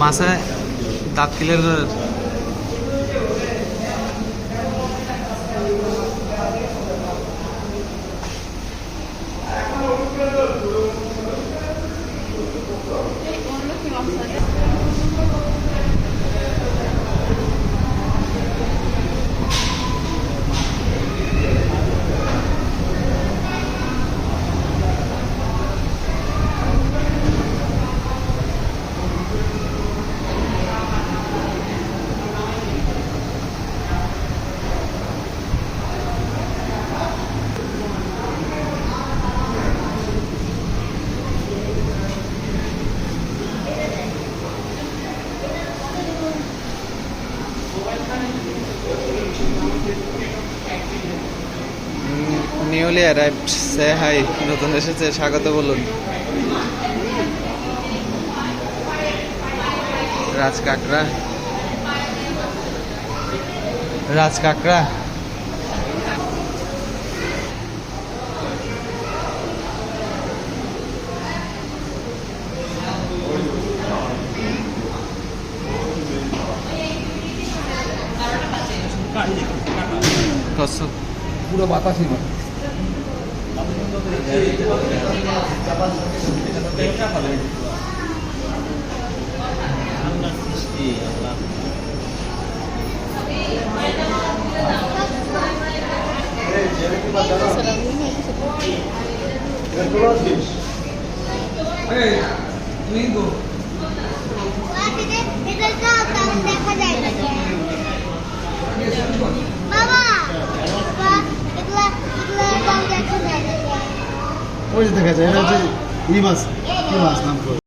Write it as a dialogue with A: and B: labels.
A: মাছে দাঁত কিলের newly arrived সে high, নতুন এসেছে স্বাগত বলুন। রাজ কাঁকড়া, রাজ কাঁকড়া কচ্ছপ
B: পুরো বাতাসই না। ওই যে দেখা যায় এটা হচ্ছে ই মাছ, কি মাছ নাম